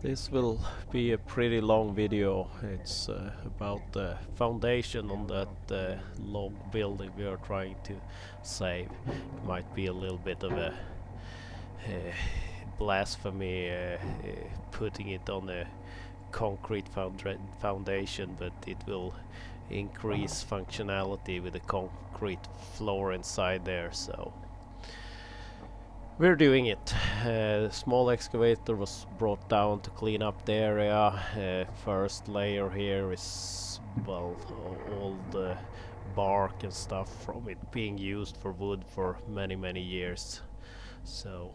This will be a pretty long video. It's about the foundation on that long building we are trying to save. It might be a little bit of a blasphemy putting it on a concrete foundation, but it will increase functionality with a concrete floor inside there, so we're doing it. Small excavator was brought down to clean up the area. First layer here is, well, all the bark and stuff from it being used for wood for many years. So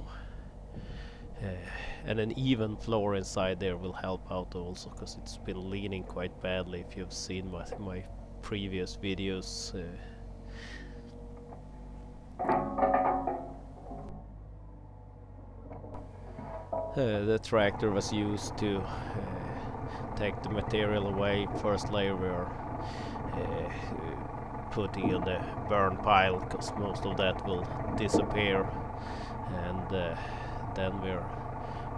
and an even floor inside there will help out also, because it's been leaning quite badly if you've seen my previous videos. The tractor was used to take the material away. First layer we are putting on the burn pile, because most of that will disappear, and then we're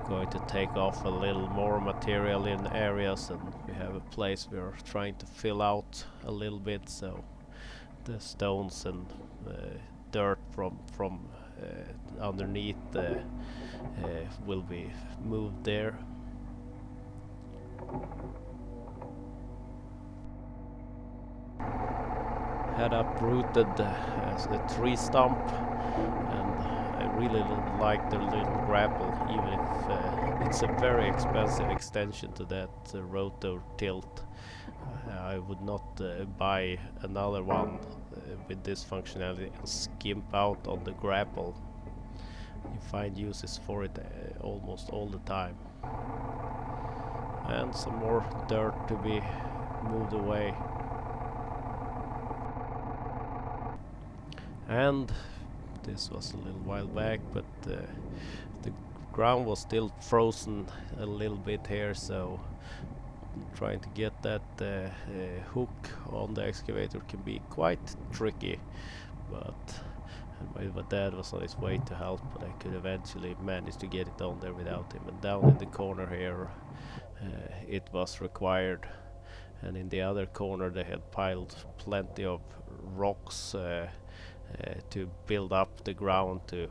going to take off a little more material in areas, and we have a place we're trying to fill out a little bit, so the stones and dirt from underneath will be moved there. Had uprooted a tree stump, and I really like the little grapple, even if it's a very expensive extension to that rotor tilt. I would not buy another one with this functionality and skimp out on the grapple. You find uses for it almost all the time. And some more dirt to be moved away. And this was a little while back, but the ground was still frozen a little bit here, so trying to get that hook on the excavator can be quite tricky, but my dad was on his way to help, but I could eventually manage to get it on there without him. And down in the corner here it was required, and in the other corner they had piled plenty of rocks to build up the ground to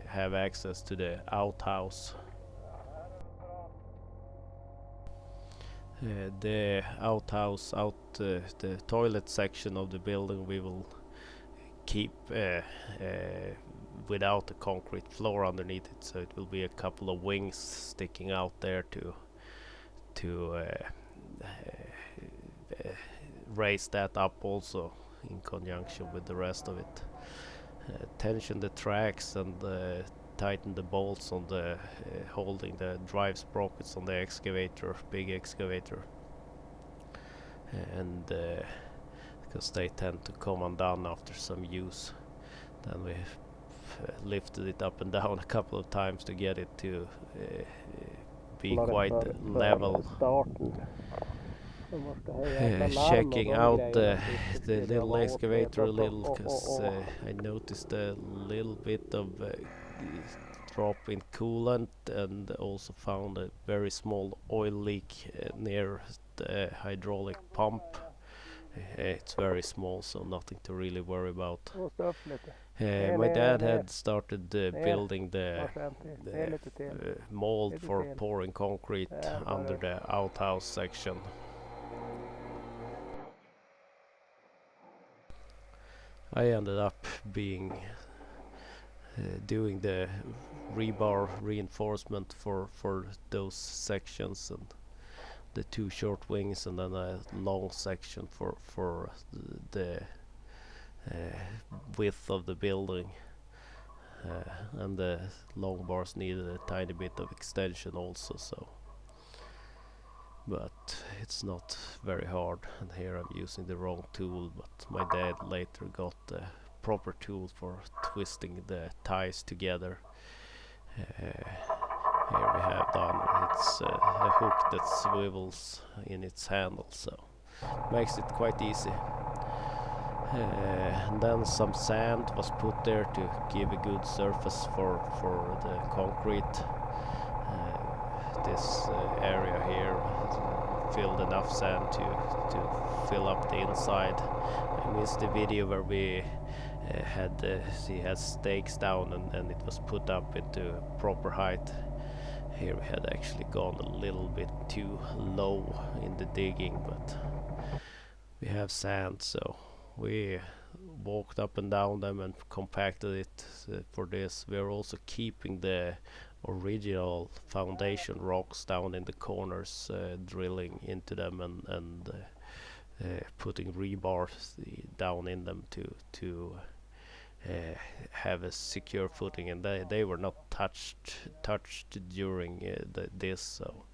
have access to the outhouse. The outhouse, the toilet section of the building, we will keep without the concrete floor underneath it, so it will be a couple of wings sticking out there to raise that up also in conjunction with the rest of it. Tension the tracks and tighten the bolts on the holding the drive sprockets on the excavator, big excavator, and because they tend to come undone after some use. Then we lifted it up and down a couple of times to get it to be quite level. Checking out the little excavator a little, because I noticed a little bit of drop in coolant, and also found a very small oil leak near the hydraulic pump. It's very small, so nothing to really worry about. My dad had started building the mold for pouring concrete under the outhouse section. I ended up doing the rebar reinforcement for those sections, and the two short wings, and then a long section for the width of the building, and the long bars needed a tiny bit of extension also, so, but it's not very hard. And here I'm using the wrong tool, but my dad later got the proper tool for twisting the ties together. Here we have done, it's a hook that swivels in its handle, so makes it quite easy. And then some sand was put there to give a good surface for the concrete. this area here, filled enough sand to fill up the inside. I missed the video where we she had stakes down and it was put up into proper height. Here we had actually gone a little bit too low in the digging, but we have sand, so we walked up and down them and compacted it for this. We're also keeping the original foundation rocks down in the corners, drilling into them and putting rebars down in them to have a secure footing, and they were not touched during this. So,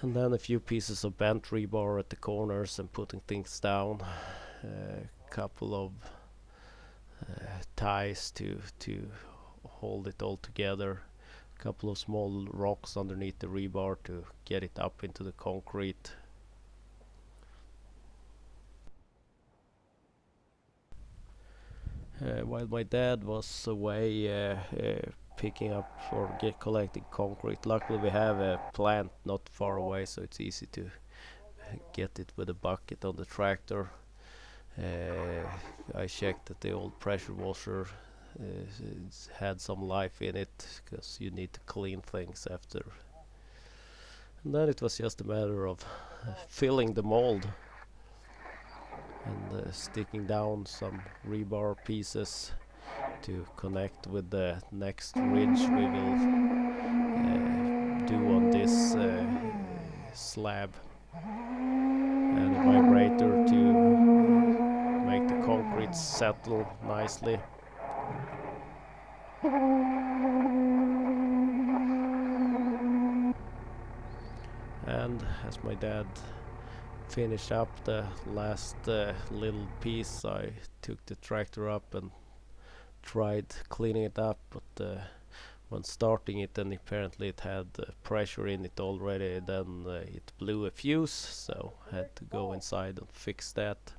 and then a few pieces of bent rebar at the corners and putting things down, a couple of ties to hold it all together, a couple of small rocks underneath the rebar to get it up into the concrete. While my dad was away picking up or collecting concrete, luckily we have a plant not far away, so it's easy to get it with a bucket on the tractor. I checked that the old pressure washer had some life in it, because you need to clean things after. And then it was just a matter of filling the mold and sticking down some rebar pieces to connect with the next ridge we will do on this slab, and a vibrator to make the concrete settle nicely. And as my dad finished up the last little piece, I took the tractor up and tried cleaning it up, but when starting it, then apparently it had pressure in it already. Then it blew a fuse, so I had to go inside and fix that.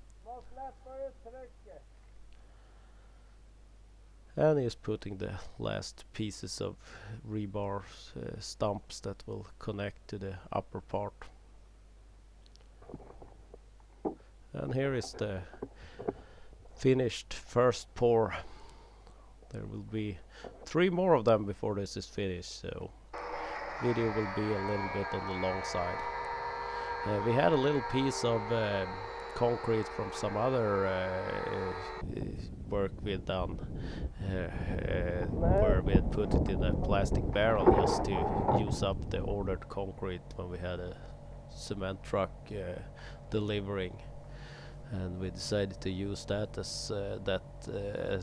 And he's putting the last pieces of rebar stumps that will connect to the upper part. And here is the finished first pour. There will be 3 more of them before this is finished, so video will be a little bit on the long side. We had a little piece of concrete from some other work we had done, where we had put it in a plastic barrel just to use up the ordered concrete when we had a cement truck delivering. And we decided to use that as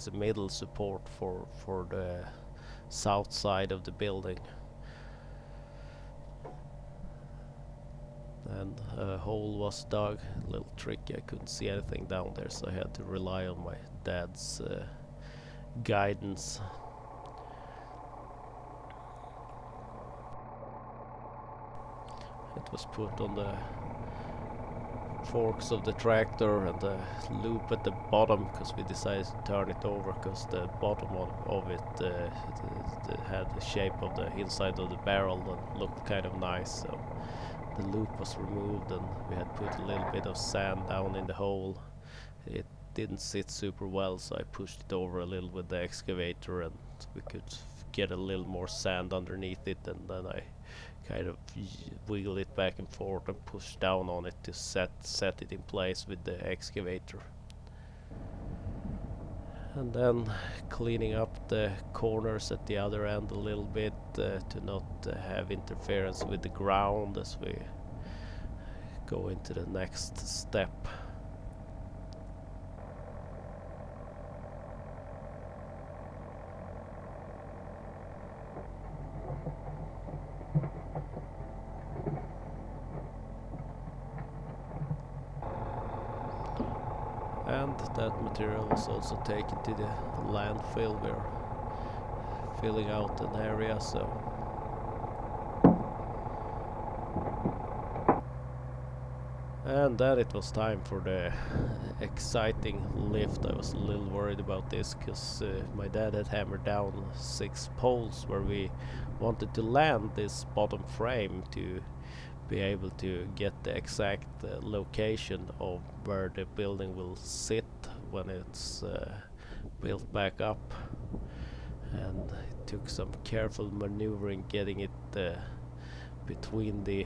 a middle support for the south side of the building. And a hole was dug, a little tricky. I couldn't see anything down there, so I had to rely on my dad's guidance. It was put on the forks of the tractor and the loop at the bottom, because we decided to turn it over because the bottom of it had the shape of the inside of the barrel and looked kind of nice. So the loop was removed and we had put a little bit of sand down in the hole. It didn't sit super well, so I pushed it over a little with the excavator and we could get a little more sand underneath it, and then I kind of wiggle it back and forth and push down on it to set it in place with the excavator. And then cleaning up the corners at the other end a little bit to not have interference with the ground as we go into the next step. And that material was also taken to the landfill. We're filling out an area, so And then it was time for the exciting lift. I was a little worried about this because my dad had hammered down 6 poles where we wanted to land this bottom frame to be able to get the exact location of where the building will sit when it's built back up. And it took some careful maneuvering getting it between the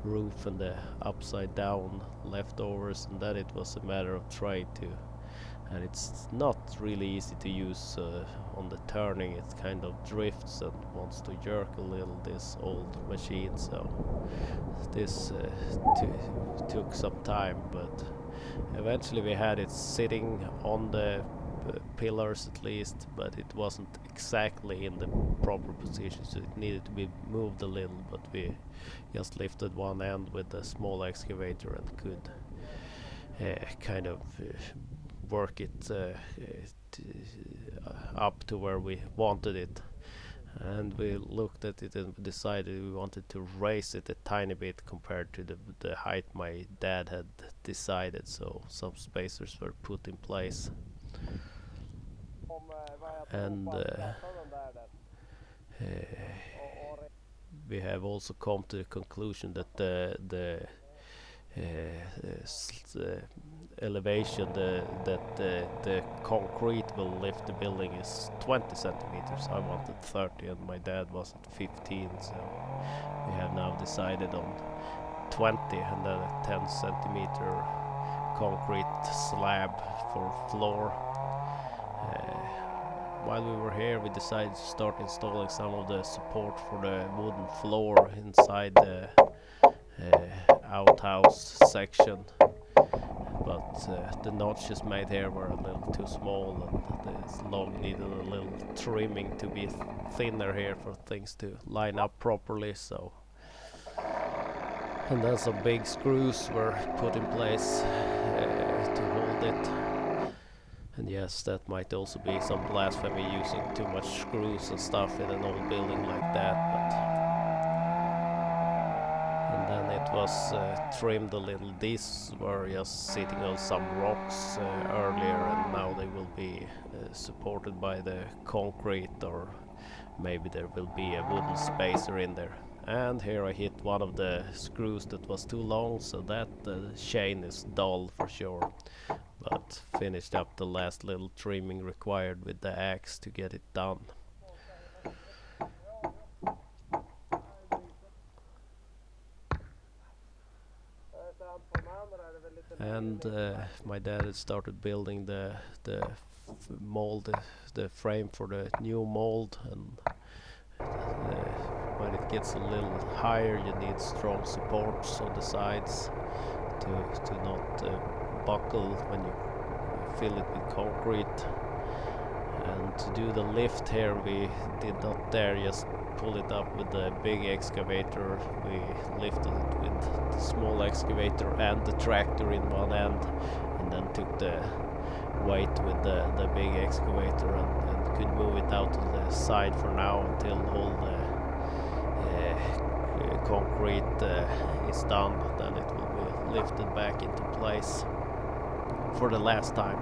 roof and the upside down leftovers, and then it was a matter of trying to, and it's not really easy to use on the turning. It kind of drifts and wants to jerk a little, this old machine, so this took some time, but eventually we had it sitting on the pillars at least, but it wasn't exactly in the proper position, so it needed to be moved a little, but we just lifted one end with a small excavator and could kind of work it up to where we wanted it. And we looked at it and decided we wanted to raise it a tiny bit compared to the height my dad had decided, so some spacers were put in place. And we have also come to the conclusion that the elevation that the concrete will lift the building is 20 centimeters. I wanted 30 and my dad was at 15, so we have now decided on 20 and then a 10 centimeter concrete slab for floor. While we were here, we decided to start installing some of the support for the wooden floor inside the outhouse section, but the notches made here were a little too small and this log needed a little trimming to be thinner here for things to line up properly. So, and then some big screws were put in place to hold it. And yes, that might also be some blasphemy using too much screws and stuff in an old building like that, but and then it was trimmed a little. These were just sitting on some rocks earlier, and now they will be supported by the concrete, or maybe there will be a wooden spacer in there. And here I hit one of the screws that was too long, so that chain is dull for sure, but finished up the last little trimming required with the axe to get it done. And my dad had started building the mold, the frame for the new mold, and when it gets a little higher you need strong supports on the sides to not buckle when you fill it with concrete. And to do the lift here we did not dare just pull it up with the big excavator. We lifted it with the small excavator and the tractor in one end, and then took the weight with the big excavator and could move it out to the side for now until all the concrete is done. Then it will be lifted back into place for the last time.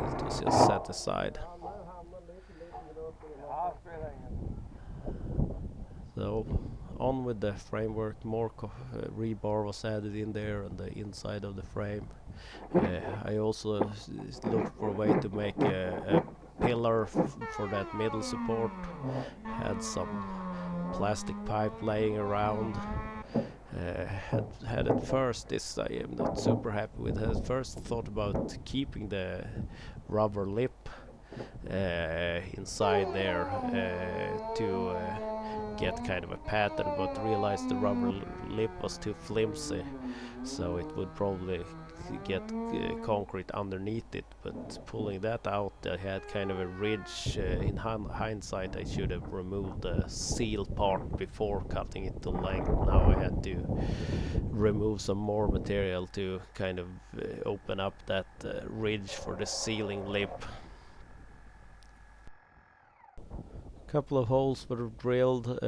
It was just set aside. So on with the framework, more rebar was added in there and the inside of the frame. I also looked for a way to make a pillar for that middle support. Had some plastic pipe laying around. Had at first, this I am not super happy with, had first thought about keeping the rubber lip inside there to get kind of a pattern, but realized the rubber lip was too flimsy, so it would probably get concrete underneath it. But pulling that out, I had kind of a ridge. In hindsight I should have removed the seal part before cutting it to length. Now I had to remove some more material to kind of open up that ridge for the sealing lip. Couple of holes were drilled,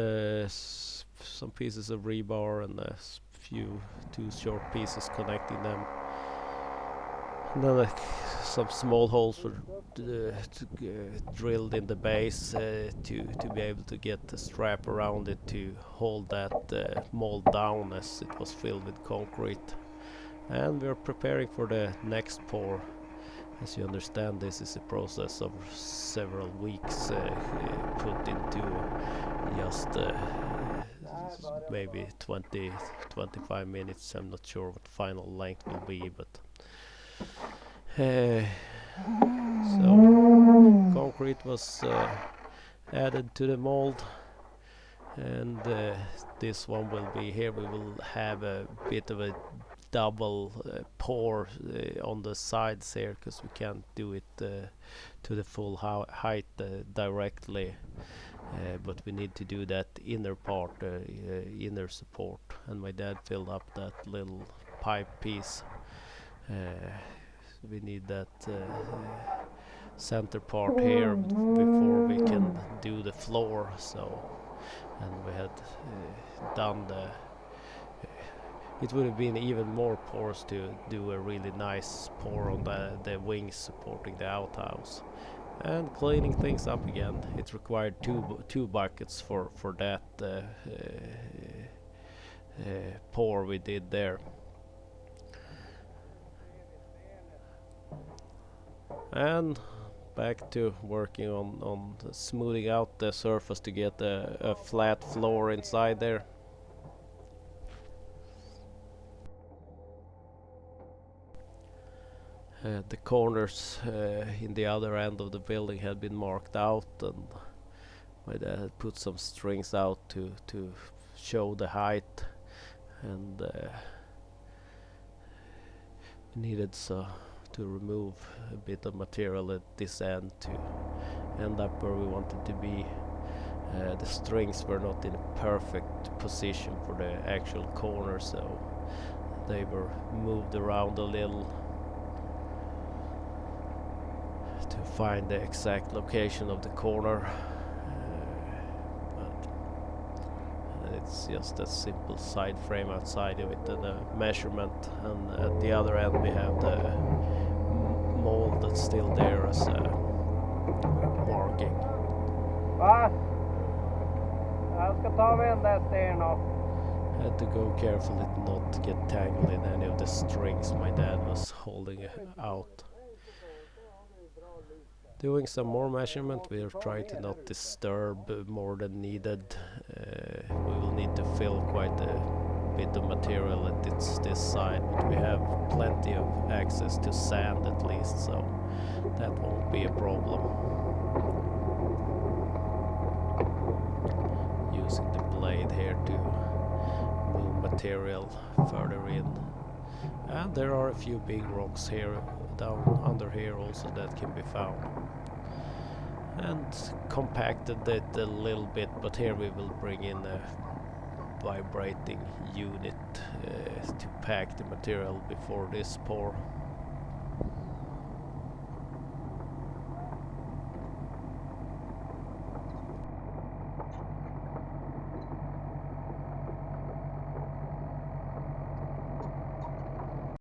some pieces of rebar and two short pieces connecting them. And then some small holes were drilled in the base to be able to get the strap around it to hold that mold down as it was filled with concrete. And we're preparing for the next pour. As you understand, this is a process of several weeks put into just maybe 20-25 minutes. I'm not sure what the final length will be, but so concrete was added to the mold, and this one will be here. We will have a bit of a double pour on the sides here, because we can't do it to the full height directly, but we need to do that inner part, inner support, and my dad filled up that little pipe piece. We need that center part here before we can do the floor. So, and we had done the it would have been even more pours to do a really nice pour on the wings supporting the outhouse. And cleaning things up again, it required two buckets for that pour we did there. And back to working on smoothing out the surface to get a flat floor inside there. The corners in the other end of the building had been marked out, and my dad had put some strings out to show the height, and needed to remove a bit of material at this end to end up where we wanted to be. The strings were not in a perfect position for the actual corner, so they were moved around a little to find the exact location of the corner. But it's just a simple side frame outside of it and a measurement, and at the other end we have the mold that's still there as a marking. Jag ska ta med den stenen off. Had to go carefully not to get tangled in any of the strings my dad was holding out. Doing some more measurement, we are trying to not disturb more than needed. We will need to fill quite a bit of material at this side, but we have plenty of access to sand at least, so that won't be a problem. Using the blade here to move material further in. And there are a few big rocks here down under here also that can be found. And compacted it a little bit, but here we will bring in a vibrating unit to pack the material before this pour.